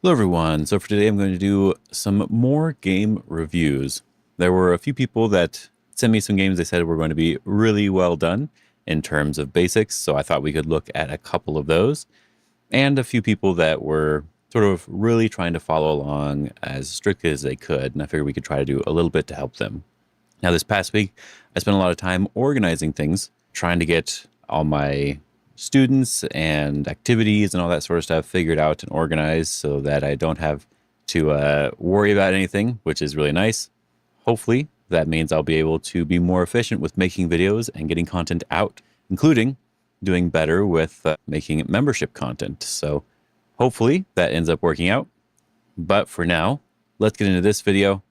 Hello everyone. So for today I'm going to do some more game reviews. There were a few people that sent me some games they said were going to be really well done in terms of basics, so I thought we could look at a couple of those. And a few people that were sort of really trying to follow along as strictly as they could, and I figured we could try to do a little bit to help them. Now this past week I spent a lot of time organizing things, trying to get all my students and activities and all that sort of stuff figured out and organized so that I don't have to worry about anything, which is really nice. Hopefully, that means I'll be able to be more efficient with making videos and getting content out, including doing better with making membership content. So hopefully that ends up working out. But for now, let's get into this video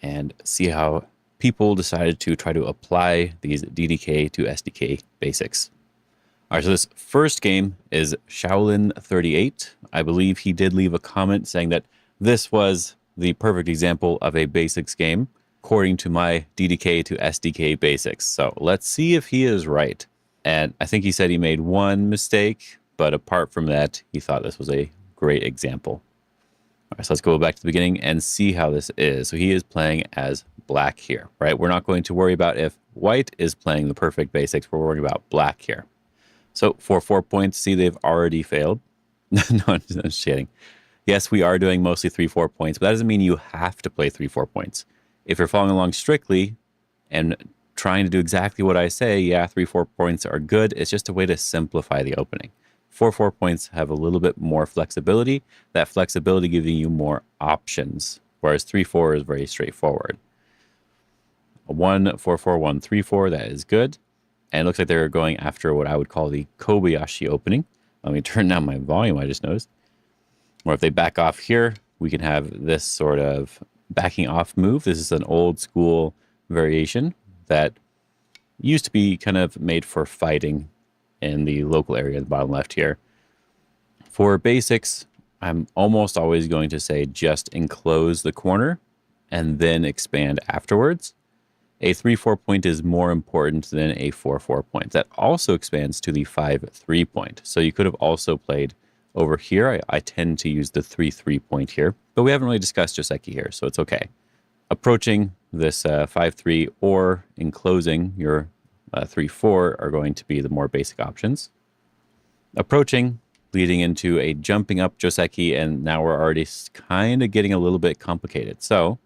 and see how people decided to try to apply these DDK to SDK basics. All right, so this first game is Shaolin 38. I believe he did leave a comment saying that this was the perfect example of a basics game, according to my DDK to SDK basics. So let's see if he is right. And I think he said he made one mistake, but apart from that, he thought this was a great example. All right, so let's go back to the beginning and see how this is. So he is playing as black here, right? We're not going to worry about if white is playing the perfect basics. We're worrying about black here. So for 4 points, see, they've already failed. No, I'm just kidding. Yes, we are doing mostly 3-4 points, but that doesn't mean you have to play 3-4 points. If you're following along strictly and trying to do exactly what I say, yeah, 3-4 points are good. It's just a way to simplify the opening. 4-4 points have a little bit more flexibility. That flexibility giving you more options, whereas 3-4 is very straightforward. A 1-4-4, 1-3-4, that is good. And it looks like they're going after what I would call the Kobayashi opening. Let me turn down my volume, I just noticed. Or if they back off here, we can have this sort of backing off move. This is an old school variation that used to be kind of made for fighting in the local area at the bottom left here. For basics, I'm almost always going to say just enclose the corner and then expand afterwards. A 3-4 point is more important than a 4-4 point. That also expands to the 5-3 point. So you could have also played over here. I tend to use the 3-3 point here, but we haven't really discussed Joseki here, so it's okay. Approaching this 5-3 or enclosing your 3-4 are going to be the more basic options. Approaching, leading into a jumping up Joseki, and now we're already kind of getting a little bit complicated. So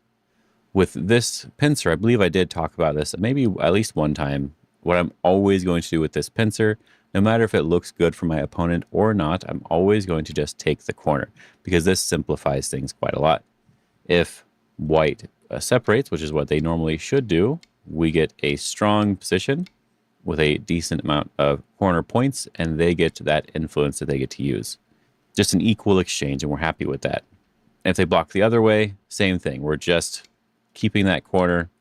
with this pincer, I believe I did talk about this maybe at least one time. What I'm always going to do with this pincer, no matter if it looks good for my opponent or not, I'm always going to just take the corner because this simplifies things quite a lot. If white separates, which is what they normally should do, we get a strong position with a decent amount of corner points, and they get that influence that they get to use. Just an equal exchange, and we're happy with that. And if they block the other way, same thing. We're just keeping that corner,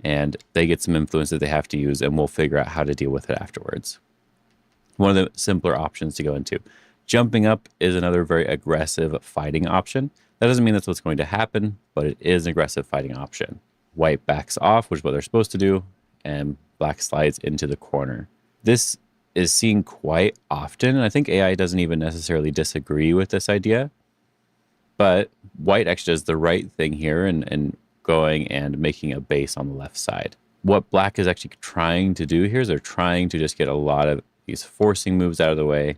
and they get some influence that they have to use, and we'll figure out how to deal with it afterwards. One of the simpler options to go into. Jumping up is another very aggressive fighting option. That doesn't mean that's what's going to happen, but it is an aggressive fighting option. White backs off, which is what they're supposed to do, and black slides into the corner. This is seen quite often, and I think AI doesn't even necessarily disagree with this idea, but white actually does the right thing here and going and making a base on the left side. What black is actually trying to do here is they're trying to just get a lot of these forcing moves out of the way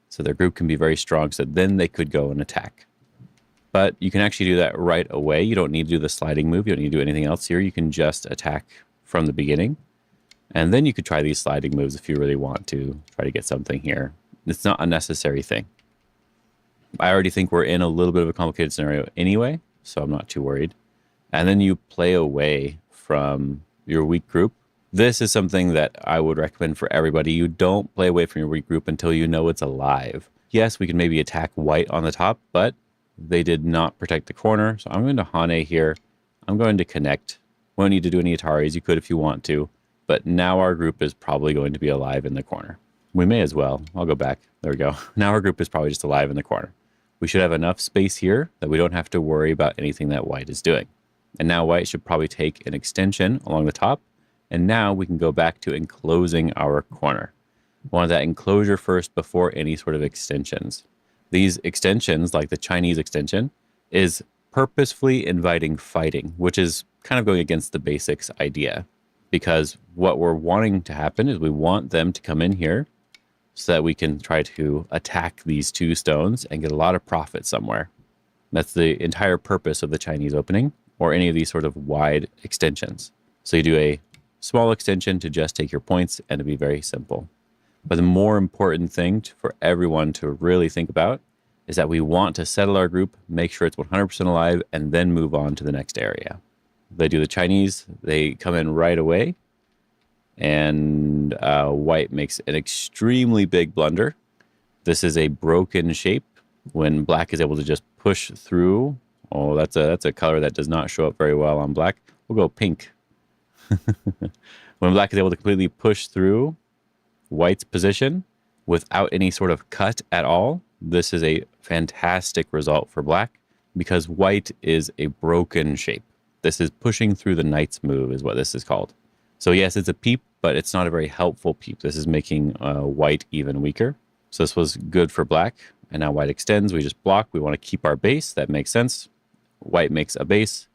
so their group can be very strong, so then they could go and attack. But you can actually do that right away. You don't need to do the sliding move. You don't need to do anything else here. You can just attack from the beginning. And then you could try these sliding moves if you really want to try to get something here. It's not a necessary thing. I already think we're in a little bit of a complicated scenario anyway, so I'm not too worried. And then you play away from your weak group. This is something that I would recommend for everybody. You don't play away from your weak group until you know it's alive. Yes, we can maybe attack white on the top, but they did not protect the corner. So I'm going to Hane here. I'm going to connect. We don't need to do any Ataris. You could if you want to. But now our group is probably going to be alive in the corner. We may as well. I'll go back. There we go. Now our group is probably just alive in the corner. We should have enough space here that we don't have to worry about anything that white is doing. And now white should probably take an extension along the top. And now we can go back to enclosing our corner. We want that enclosure first before any sort of extensions. These extensions, like the Chinese extension, is purposefully inviting fighting, which is kind of going against the basics idea. Because what we're wanting to happen is we want them to come in here so that we can try to attack these two stones and get a lot of profit somewhere. That's the entire purpose of the Chinese opening or any of these sort of wide extensions. So you do a small extension to just take your points and to be very simple. But the more important thing for everyone to really think about is that we want to settle our group, make sure it's 100% alive, and then move on to the next area. They do the Chinese, they come in right away, and white makes an extremely big blunder. This is a broken shape when black is able to just push through. Oh, that's a color that does not show up very well on black. We'll go pink. When black is able to completely push through white's position without any sort of cut at all, this is a fantastic result for black because white is a broken shape. This is pushing through the knight's move is what this is called. So yes, it's a peep, but it's not a very helpful peep. This is making white even weaker. So this was good for black. And now white extends. We just block. We want to keep our base. That makes sense. White makes a base,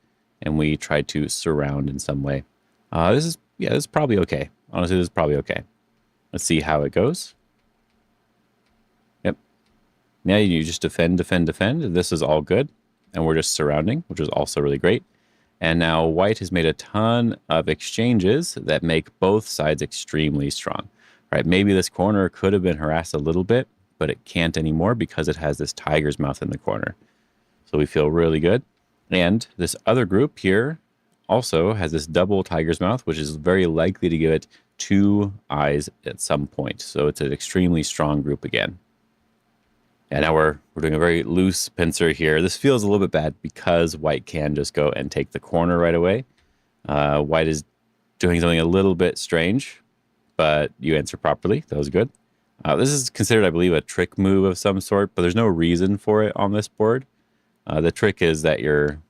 and we try to surround in some way. This is probably okay. Honestly, this is probably okay. Let's see how it goes. Yep. Now you just defend. This is all good. And we're just surrounding, which is also really great. And now white has made a ton of exchanges that make both sides extremely strong. Right? Maybe this corner could have been harassed a little bit, but it can't anymore because it has this tiger's mouth in the corner. So we feel really good. And this other group here also has this double tiger's mouth, which is very likely to give it 2 eyes at some point. So it's an extremely strong group again. And now we're doing a very loose pincer here. This feels a little bit bad because white can just go and take the corner right away. White is doing something a little bit strange, but you answer properly. That was good. This is considered, I believe, a trick move of some sort, but there's no reason for it on this board. The trick is that you're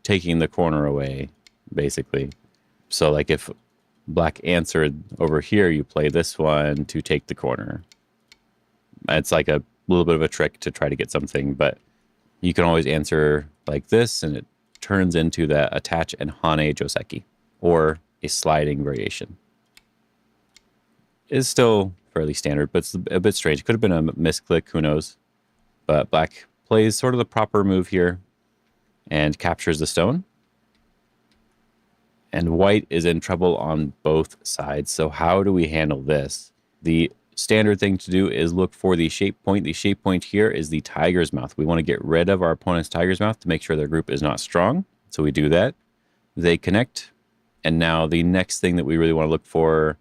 taking the corner away, basically. So like if black answered over here, you play this one to take the corner. It's like a little bit of a trick to try to get something, but you can always answer like this, and it turns into the attach and hane joseki, or a sliding variation. It's still fairly standard, but it's a bit strange. It could have been a misclick, who knows? But black plays sort of the proper move here and captures the stone. And white is in trouble on both sides. So how do we handle this? The standard thing to do is look for the shape point. The shape point here is the tiger's mouth. We want to get rid of our opponent's tiger's mouth to make sure their group is not strong. So we do that. They connect. And now the next thing that we really want to look for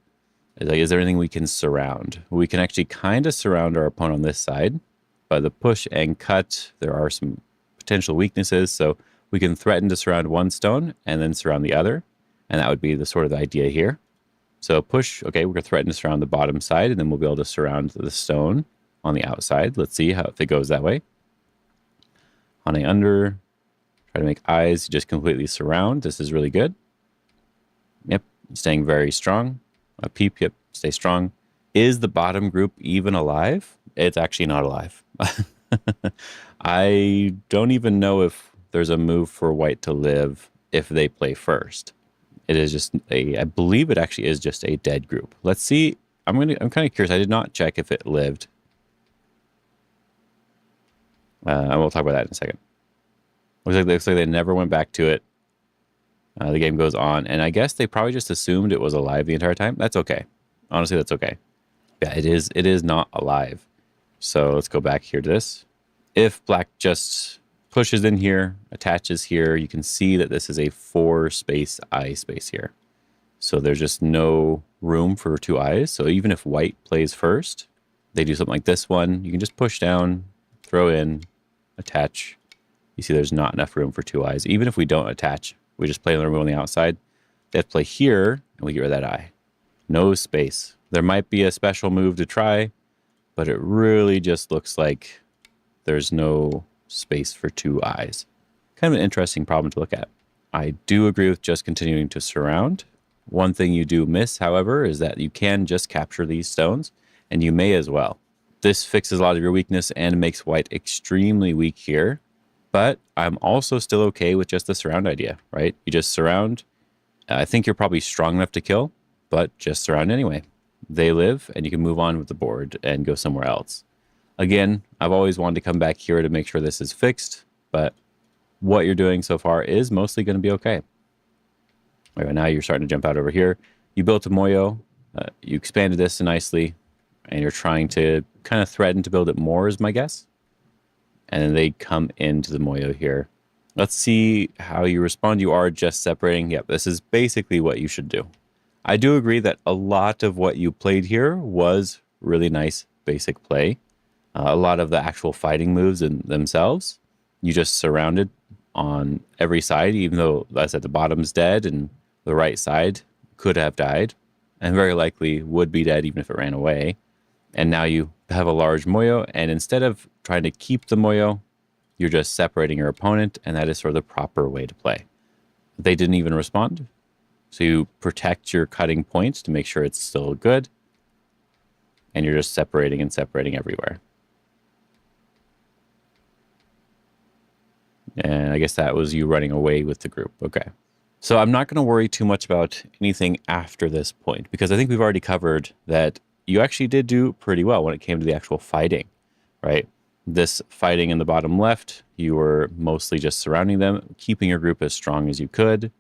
is, like, is there anything we can surround? We can actually kind of surround our opponent on this side. By the push and cut, there are some potential weaknesses. So we can threaten to surround one stone and then surround the other. And that would be the sort of idea here. So push, okay, we're going to threaten to surround the bottom side, and then we'll be able to surround the stone on the outside. Let's see if it goes that way. Hane under, try to make eyes, just completely surround. This is really good. Yep, staying very strong. A peep, yep, stay strong. Is the bottom group even alive? It's actually not alive. I don't even know if there's a move for white to live if they play first. It is just I believe it actually is just a dead group. Let's see. I'm kind of curious. I did not check if it lived. I will talk about that in a second. Looks like they never went back to it. The game goes on, and I guess they probably just assumed it was alive the entire time. That's okay. Honestly, that's okay. Yeah, it is not alive. So let's go back here to this. If black just pushes in here, attaches here, you can see that this is a 4-space eye space here. So there's just no room for 2 eyes. So even if white plays first, they do something like this one. You can just push down, throw in, attach. You see there's not enough room for 2 eyes. Even if we don't attach, we just play the room on the outside. They have to play here, and we get rid of that eye. No space. There might be a special move to try, but it really just looks like there's no space for 2 eyes. Kind of an interesting problem to look at. I do agree with just continuing to surround. One thing you do miss, however, is that you can just capture these stones, and you may as well. This fixes a lot of your weakness and makes white extremely weak here. But I'm also still okay with just the surround idea, right? You just surround. I think you're probably strong enough to kill, but just surround anyway. They live, and you can move on with the board and go somewhere else. Again, I've always wanted to come back here to make sure this is fixed, but what you're doing so far is mostly going to be okay. Right, now you're starting to jump out over here. You built a Moyo, you expanded this nicely, and you're trying to kind of threaten to build it more is my guess. And then they come into the Moyo here. Let's see how you respond. You are just separating. Yep, this is basically what you should do. I do agree that a lot of what you played here was really nice basic play. A lot of the actual fighting moves in themselves, you just surrounded on every side, even though, as I said, the bottom's dead and the right side could have died and very likely would be dead even if it ran away. And now you have a large Moyo, and instead of trying to keep the Moyo, you're just separating your opponent, and that is sort of the proper way to play. They didn't even respond, so you protect your cutting points to make sure it's still good, and you're just separating and separating everywhere. And I guess that was you running away with the group. Okay. So I'm not going to worry too much about anything after this point, because I think we've already covered that you actually did do pretty well when it came to the actual fighting, right? This fighting in the bottom left, you were mostly just surrounding them, keeping your group as strong as you could.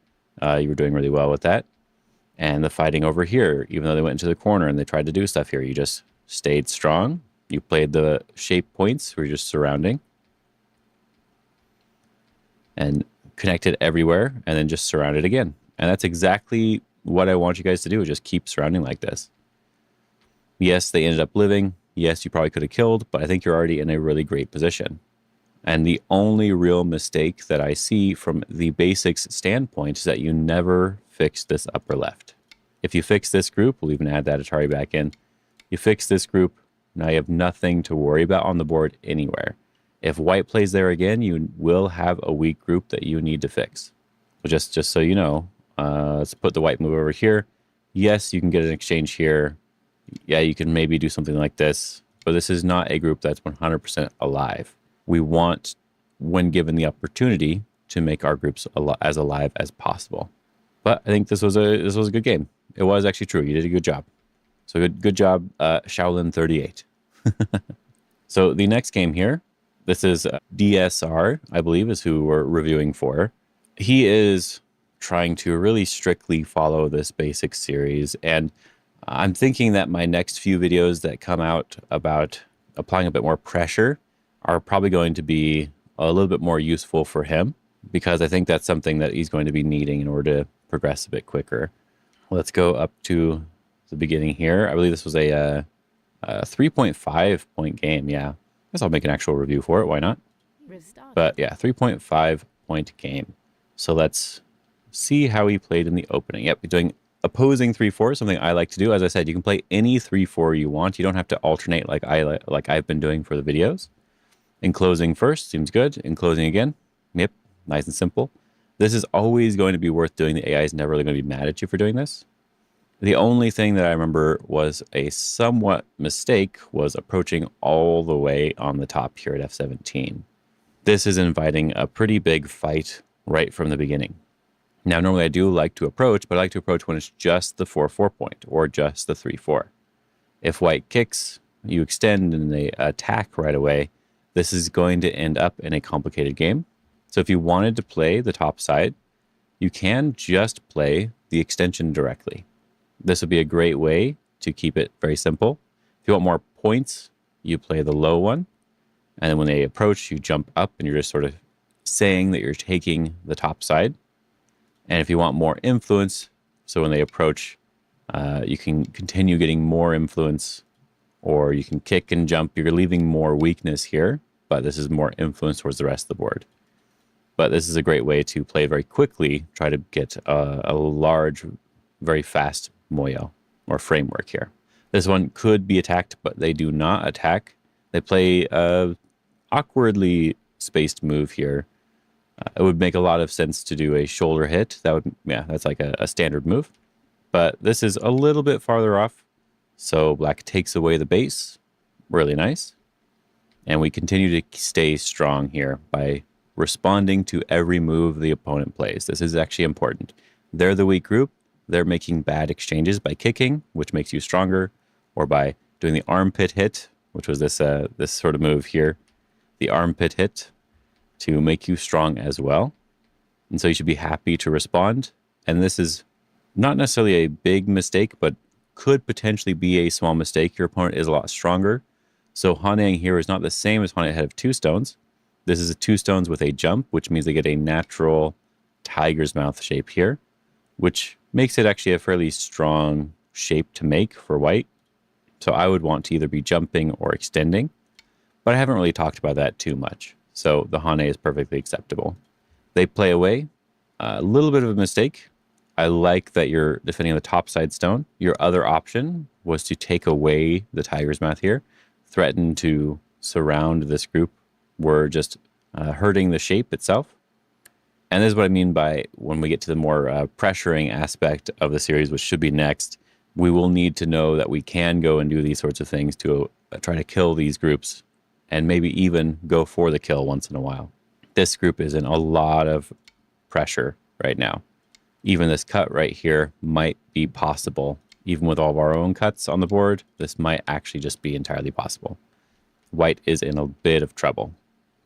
You were doing really well with that. And the fighting over here, even though they went into the corner and they tried to do stuff here, you just stayed strong. You played the shape points where you're just surrounding and connected everywhere, and then just surrounded again. And that's exactly what I want you guys to do, is just keep surrounding like this. Yes, they ended up living. Yes, you probably could have killed, but I think you're already in a really great position. And the only real mistake that I see from the basics standpoint is that you never fix this upper left. If you fix this group, we'll even add that Atari back in. You fix this group, now you have nothing to worry about on the board anywhere. If white plays there again, you will have a weak group that you need to fix. But just so you know, let's put the white move over here. Yes, you can get an exchange here. Yeah, you can maybe do something like this, but this is not a group that's 100% alive. We want, when given the opportunity, to make our groups as alive as possible. But I think this was a good game. It was actually true. You did a good job. So good job, Shaolin 38. So the next game here, this is DSR, I believe, is who we're reviewing for. He is trying to really strictly follow this basic series, and I'm thinking that my next few videos that come out about applying a bit more pressure are probably going to be a little bit more useful for him, because I think that's something that he's going to be needing in order to progress a bit quicker. Let's go up to the beginning here. I believe this was a 3.5 point game. Yeah, I guess I'll make an actual review for it. Why not? But yeah, 3.5 point game. So let's see how he played in the opening. Yep, he's doing opposing 3-4, something I like to do. As I said, you can play any 3-4 you want. You don't have to alternate like I've been doing for the videos. Enclosing first seems good. Enclosing again. Yep, nice and simple. This is always going to be worth doing. The AI is never really going to be mad at you for doing this. The only thing that I remember was a somewhat mistake was approaching all the way on the top here at F17. This is inviting a pretty big fight right from the beginning. Now, normally I do like to approach, but I like to approach when it's just the 4-4 point or just the 3-4. If white kicks, you extend and they attack right away, this is going to end up in a complicated game. So if you wanted to play the top side, you can just play the extension directly. This would be a great way to keep it very simple. If you want more points, you play the low one. And then when they approach, you jump up and you're just sort of saying that you're taking the top side. And if you want more influence, so when they approach, you can continue getting more influence, or you can kick and jump. You're leaving more weakness here, but this is more influence towards the rest of the board. But this is a great way to play very quickly, try to get a large, very fast Moyo or framework here. This one could be attacked, but they do not attack. They play a awkwardly spaced move here. It would make a lot of sense to do a shoulder hit. That's like a standard move. But this is a little bit farther off. So black takes away the base, Really nice. And we continue to stay strong here by responding to every move the opponent plays. This is actually important. They're the weak group. They're making bad exchanges by kicking, which makes you stronger, or by doing the armpit hit, which was this sort of move here, the armpit hit, to make you strong as well. And so you should be happy to respond. And this is not necessarily a big mistake, but could potentially be a small mistake. Your opponent is a lot stronger. So Hanang here is not the same as Hanang ahead of 2 stones. This is a 2 stones with a jump, which means they get a natural tiger's mouth shape here, which makes it actually a fairly strong shape to make for white. So I would want to either be jumping or extending, but I haven't really talked about that too much. So the Hane is perfectly acceptable. They play away. A little bit of a mistake. I like that you're defending on the top side stone. Your other option was to take away the tiger's mouth here, threaten to surround this group. We're just hurting the shape itself. And this is what I mean by when we get to the more pressuring aspect of the series, which should be next, we will need to know that we can go and do these sorts of things to try to kill these groups and maybe even go for the kill once in a while. This group is in a lot of pressure right now. Even this cut right here might be possible. Even with all of our own cuts on the board, this might actually just be entirely possible. White is in a bit of trouble.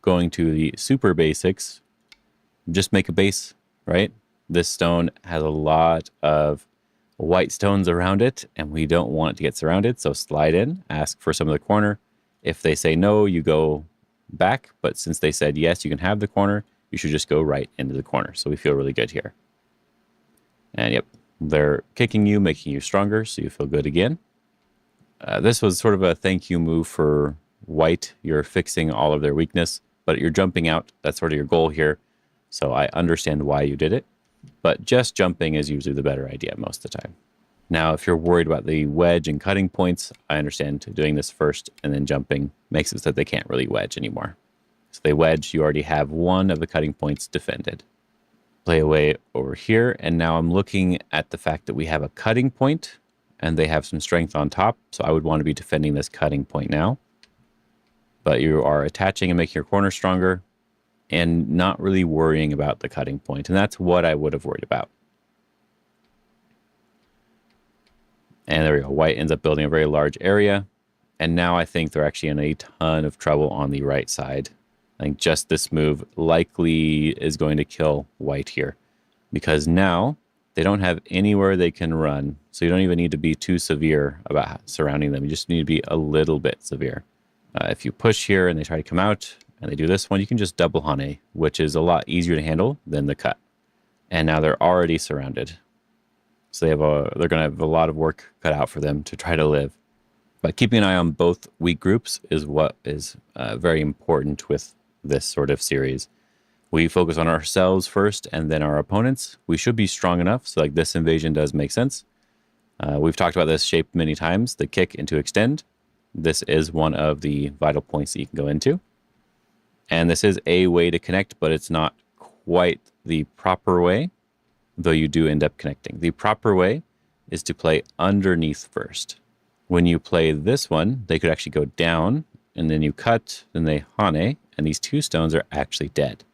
Going to the super basics, just make a base, right? This stone has a lot of white stones around it, and we don't want it to get surrounded, so slide in, ask for some of the corner. If they say no, you go back, but since they said yes, you can have the corner, you should just go right into the corner. So we feel really good here. And yep, they're kicking you, making you stronger, so you feel good again. This was sort of a thank you move for white. You're fixing all of their weakness, but you're jumping out. That's sort of your goal here. So I understand why you did it, but just jumping is usually the better idea most of the time. Now, if you're worried about the wedge and cutting points, I understand doing this first and then jumping makes it so that they can't really wedge anymore. So they wedge, you already have one of the cutting points defended. Play away over here, and now I'm looking at the fact that we have a cutting point and they have some strength on top, so I would want to be defending this cutting point now. But you are attaching and making your corner stronger and not really worrying about the cutting point, and that's what I would have worried about. And there we go. White ends up building a very large area. And now I think they're actually in a ton of trouble on the right side. I think just this move likely is going to kill white here. Because now they don't have anywhere they can run. So you don't even need to be too severe about surrounding them. You just need to be a little bit severe. If you push here and they try to come out and they do this one, you can just double Hane, which is a lot easier to handle than the cut. And now they're already surrounded. So they're going to have a lot of work cut out for them to try to live. But keeping an eye on both weak groups is what is very important with this sort of series. We focus on ourselves first and then our opponents. We should be strong enough, so like this invasion does make sense. We've talked about this shape many times, the kick into extend. This is one of the vital points that you can go into. And this is a way to connect, but it's not quite the proper way, though you do end up connecting. The proper way is to play underneath first. When you play this one, they could actually go down, and then you cut, then they Hane, and these 2 stones are actually dead.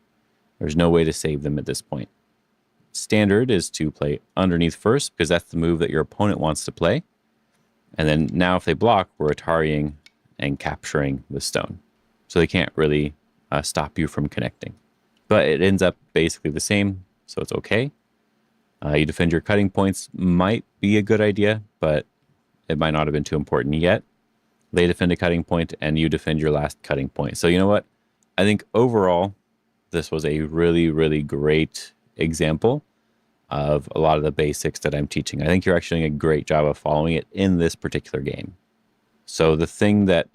There's no way to save them at this point. Standard is to play underneath first, because that's the move that your opponent wants to play. And then now if they block, we're Atariing and capturing the stone. So they can't really stop you from connecting. But it ends up basically the same, so it's okay. You defend your cutting points might be a good idea, but it might not have been too important yet. They defend a cutting point, and you defend your last cutting point. So you know what? I think overall, this was a really, really great example of a lot of the basics that I'm teaching. I think you're actually doing a great job of following it in this particular game. So the thing that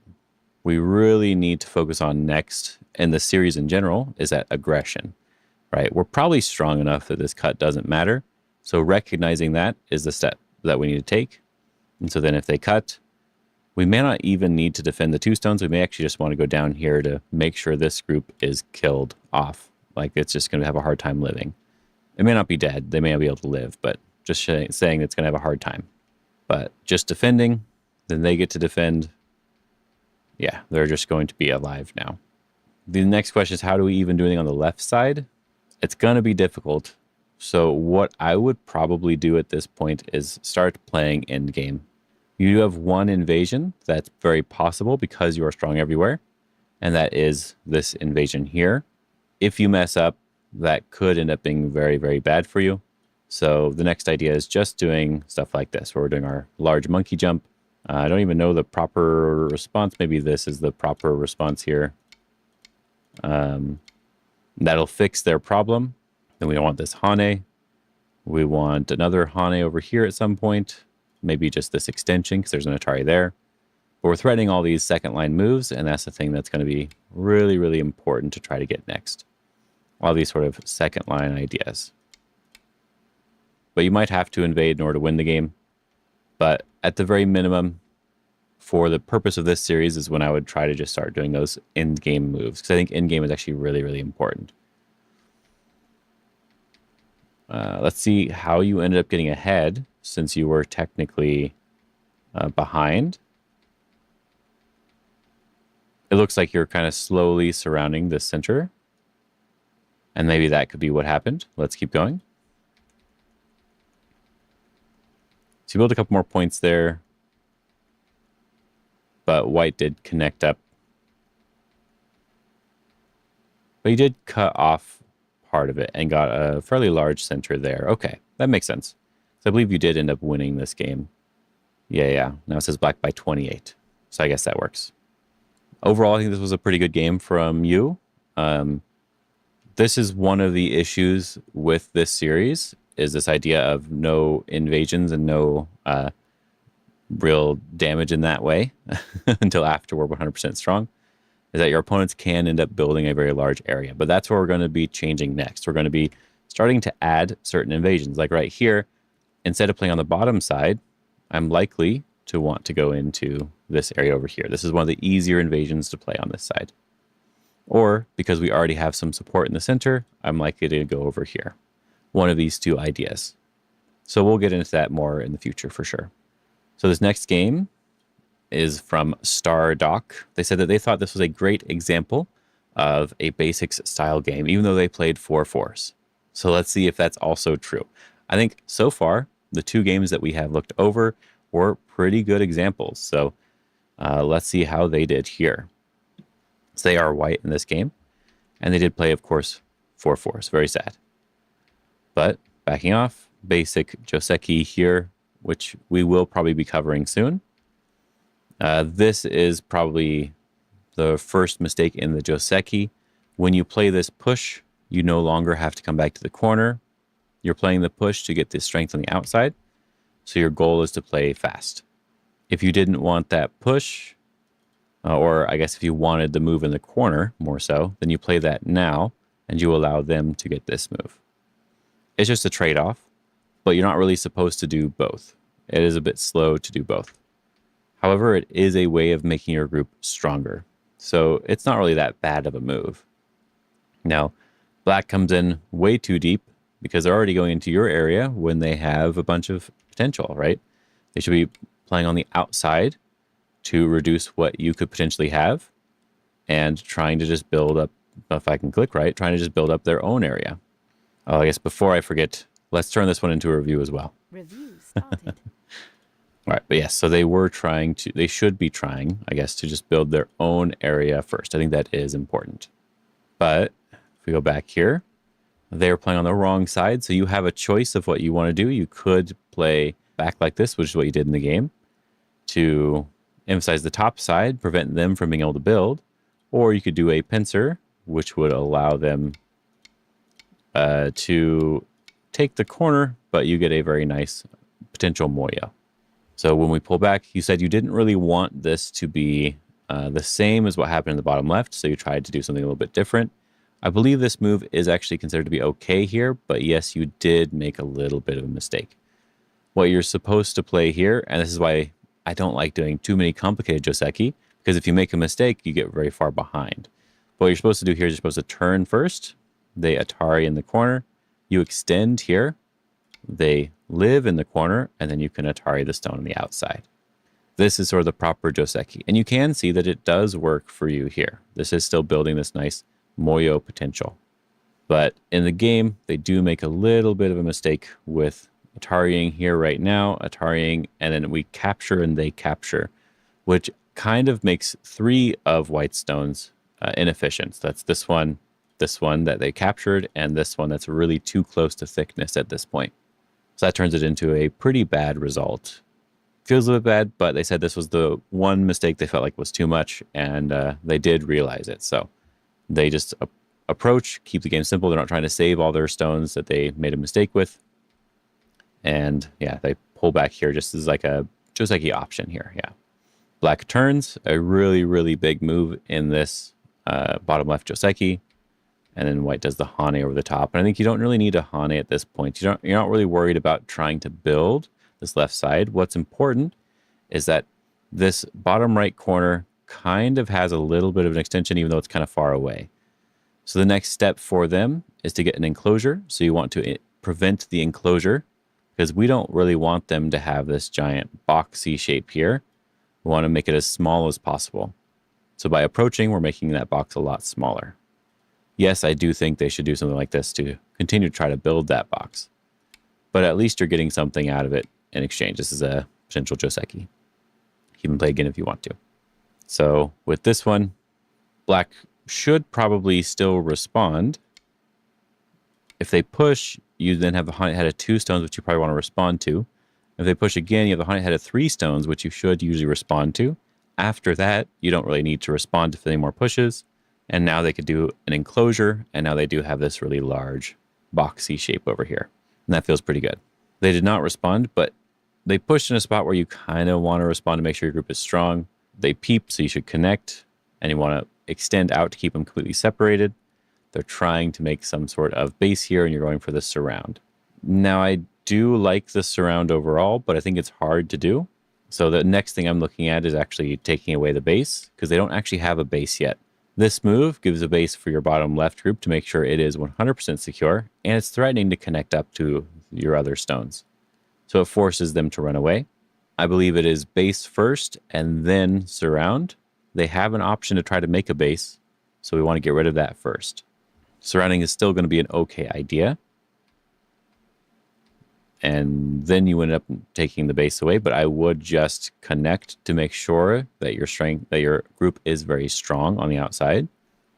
we really need to focus on next in the series in general is that aggression, right? We're probably strong enough that this cut doesn't matter. So recognizing that is the step that we need to take. And so then if they cut, we may not even need to defend the 2 stones. We may actually just want to go down here to make sure this group is killed off. Like it's just going to have a hard time living. It may not be dead. They may not be able to live, but just saying it's going to have a hard time. But just defending, then they get to defend. Yeah, they're just going to be alive now. The next question is, how do we even do anything on the left side? It's going to be difficult. So what I would probably do at this point is start playing end game. You do have one invasion that's very possible because you are strong everywhere, and that is this invasion here. If you mess up, that could end up being very, very bad for you. So the next idea is just doing stuff like this, where we're doing our large monkey jump. I don't even know the proper response. Maybe this is the proper response here. That'll fix their problem. Then we don't want this Hane. We want another Hane over here at some point. Maybe just this extension because there's an Atari there. But we're threatening all these second line moves, and that's the thing that's going to be really, really important to try to get next. All these sort of second line ideas. But you might have to invade in order to win the game. But at the very minimum, for the purpose of this series, is when I would try to just start doing those end game moves. Because I think end game is actually really, really important. Let's see how you ended up getting ahead since you were technically behind. It looks like you're kind of slowly surrounding the center. And maybe that could be what happened. Let's keep going. So you build a couple more points there. But white did connect up. But you did cut off part of it and got a fairly large center there. Okay, that makes sense. So I believe you did end up winning this game. Yeah. Now it says black by 28. So I guess that works. Overall, I think this was a pretty good game from you. This is one of the issues with this series, is this idea of no invasions and no real damage in that way until after we're 100% strong, is that your opponents can end up building a very large area. But that's where we're going to be changing next. We're going to be starting to add certain invasions. Like right here, instead of playing on the bottom side, I'm likely to want to go into this area over here. This is one of the easier invasions to play on this side. Or because we already have some support in the center, I'm likely to go over here. One of these two ideas. So we'll get into that more in the future for sure. So this next game is from Star Doc. They said that they thought this was a great example of a basics style game, even though they played 4-4s. So let's see if that's also true. I think so far, the two games that we have looked over were pretty good examples. So let's see how they did here. So they are white in this game. And they did play, of course, 4-4s. Very sad. But backing off, basic Joseki here, which we will probably be covering soon. This is probably the first mistake in the Joseki. When you play this push, you no longer have to come back to the corner. You're playing the push to get this strength on the outside. So your goal is to play fast. If you didn't want that push, or I guess if you wanted the move in the corner more so, then you play that now and you allow them to get this move. It's just a trade-off, but you're not really supposed to do both. It is a bit slow to do both. However, it is a way of making your group stronger. So it's not really that bad of a move. Now, black comes in way too deep because they're already going into your area when they have a bunch of potential, right? They should be playing on the outside to reduce what you could potentially have and trying to just build up, if I can click right, trying to just build up their own area. Oh, I guess before I forget, let's turn this one into a review as well. Review started. All right, but yes, so they should be trying, I guess, to just build their own area first. I think that is important. But if we go back here, they're playing on the wrong side, so you have a choice of what you want to do. You could play back like this, which is what you did in the game, to emphasize the top side, prevent them from being able to build, or you could do a pincer, which would allow them to take the corner, but you get a very nice potential moyo. So when we pull back, you said you didn't really want this to be the same as what happened in the bottom left, so you tried to do something a little bit different. I believe this move is actually considered to be okay here, but yes, you did make a little bit of a mistake. What you're supposed to play here, and this is why I don't like doing too many complicated Joseki, because if you make a mistake, you get very far behind. What you're supposed to do here is you're supposed to turn first. They Atari in the corner. You extend here. They live in the corner, and then you can Atari the stone on the outside. This is sort of the proper Joseki. And you can see that it does work for you here. This is still building this nice Moyo potential. But in the game, they do make a little bit of a mistake with Atariing here right now, Atariing, and then we capture and they capture, which kind of makes 3 of White's stones inefficient. So that's this one that they captured, and this one that's really too close to thickness at this point. So that turns it into a pretty bad result. Feels a bit bad, but they said this was the one mistake they felt like was too much, and they did realize it. So they just approach, keep the game simple. They're not trying to save all their stones that they made a mistake with. And yeah, they pull back here just as like a Joseki option here. Yeah. Black turns, a really, really big move in this bottom left Joseki. And then White does the Hane over the top. And I think you don't really need a Hane at this point. You're not really worried about trying to build this left side. What's important is that this bottom right corner kind of has a little bit of an extension, even though it's kind of far away. So the next step for them is to get an enclosure. So you want to prevent the enclosure, because we don't really want them to have this giant boxy shape here. We want to make it as small as possible. So by approaching, we're making that box a lot smaller. Yes, I do think they should do something like this to continue to try to build that box. But at least you're getting something out of it in exchange. This is a potential Joseki. You can play again if you want to. So with this one, Black should probably still respond. If they push, you then have the Haunted Head of 2 stones, which you probably want to respond to. If they push again, you have the Haunted Head of 3 stones, which you should usually respond to. After that, you don't really need to respond to any more pushes. And now they could do an enclosure, and now they do have this really large boxy shape over here. And that feels pretty good. They did not respond, but they pushed in a spot where you kind of want to respond to make sure your group is strong. They peep, so you should connect, and you want to extend out to keep them completely separated. They're trying to make some sort of base here, and you're going for the surround. Now, I do like the surround overall, but I think it's hard to do. So the next thing I'm looking at is actually taking away the base, because they don't actually have a base yet. This move gives a base for your bottom left group to make sure it is 100% secure, and it's threatening to connect up to your other stones. So it forces them to run away. I believe it is base first and then surround. They have an option to try to make a base, so we want to get rid of that first. Surrounding is still going to be an okay idea. And then you end up taking the base away, but I would just connect to make sure that your group is very strong on the outside.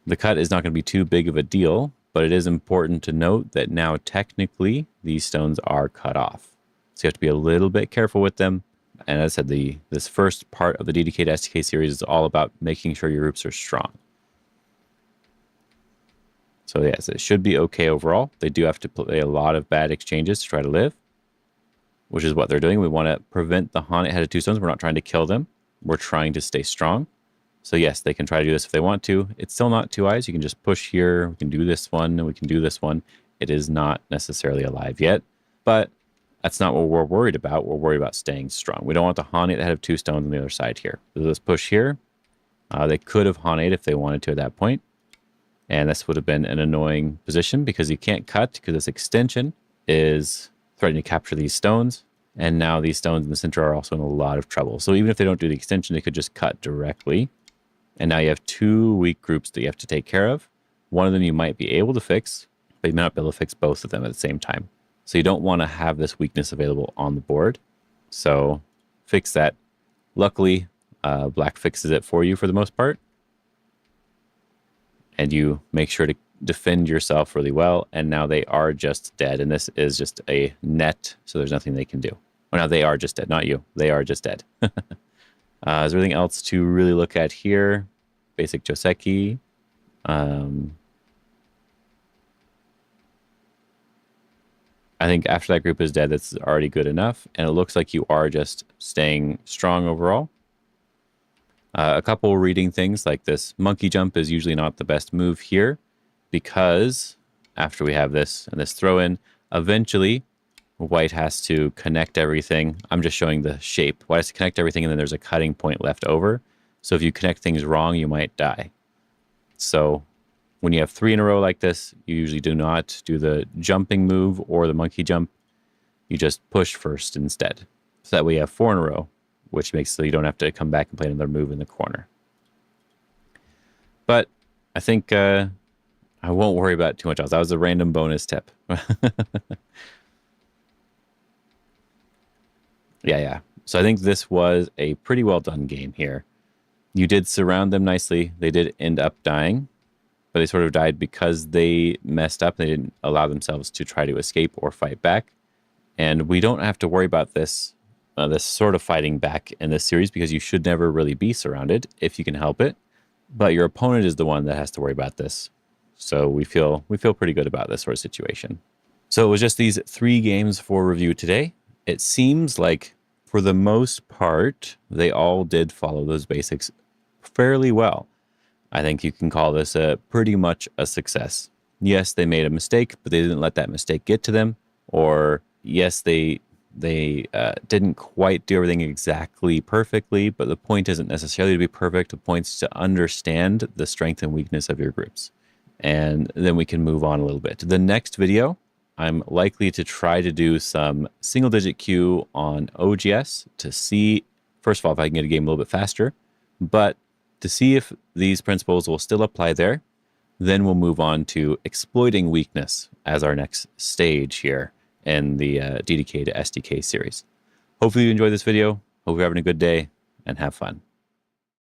The cut is not going to be too big of a deal, but it is important to note that now technically these stones are cut off. So you have to be a little bit careful with them. And as I said, this first part of the DDK to SDK series is all about making sure your groups are strong. So yes, it should be okay overall. They do have to play a lot of bad exchanges to try to live, which is what they're doing. We want to prevent the Haunted Head of 2 stones. We're not trying to kill them. We're trying to stay strong. So yes, they can try to do this if they want to. It's still not 2 eyes. You can just push here. We can do this one, and we can do this one. It is not necessarily alive yet, but that's not what we're worried about. We're worried about staying strong. We don't want the Haunted Head of 2 stones on the other side here. So let's push here. They could have Haunted if they wanted to at that point. And this would have been an annoying position because you can't cut because this extension is threatening to capture these stones. And now these stones in the center are also in a lot of trouble. So even if they don't do the extension, they could just cut directly. And now you have 2 weak groups that you have to take care of. One of them you might be able to fix, but you may not be able to fix both of them at the same time. So you don't want to have this weakness available on the board. So fix that. Luckily, Black fixes it for you for the most part. And you make sure to defend yourself really well. And now they are just dead. And this is just a net, so there's nothing they can do. Well, now they are just dead, not you. They are just dead. Is there anything else to really look at here? Basic Joseki. I think after that group is dead, that's already good enough. And it looks like you are just staying strong overall. A couple reading things like this monkey jump is usually not the best move here because after we have this and this throw in, eventually White has to connect everything. I'm just showing the shape. White has to connect everything and then there's a cutting point left over. So if you connect things wrong, you might die. So when you have 3 in a row like this, you usually do not do the jumping move or the monkey jump. You just push first instead. So that way you have 4 in a row. which makes so you don't have to come back and play another move in the corner. But I think I won't worry about it too much else. That was a random bonus tip. Yeah. So I think this was a pretty well done game here. You did surround them nicely. They did end up dying, but they sort of died because they messed up. They didn't allow themselves to try to escape or fight back. And we don't have to worry about this sort of fighting back in this series because you should never really be surrounded if you can help it. But your opponent is the one that has to worry about this. So we feel pretty good about this sort of situation. So it was just these 3 games for review today. It seems like for the most part, they all did follow those basics fairly well. I think you can call this pretty much a success. Yes, they made a mistake, but they didn't let that mistake get to them. Or yes, they didn't quite do everything exactly perfectly, but the point isn't necessarily to be perfect. The point is to understand the strength and weakness of your groups. And then we can move on a little bit. The next video, I'm likely to try to do some single-digit queue on OGS to see, first of all, if I can get a game a little bit faster, but to see if these principles will still apply there. Then we'll move on to exploiting weakness as our next stage here in the DDK to SDK series. Hopefully you enjoyed this video. Hope you're having a good day and have fun.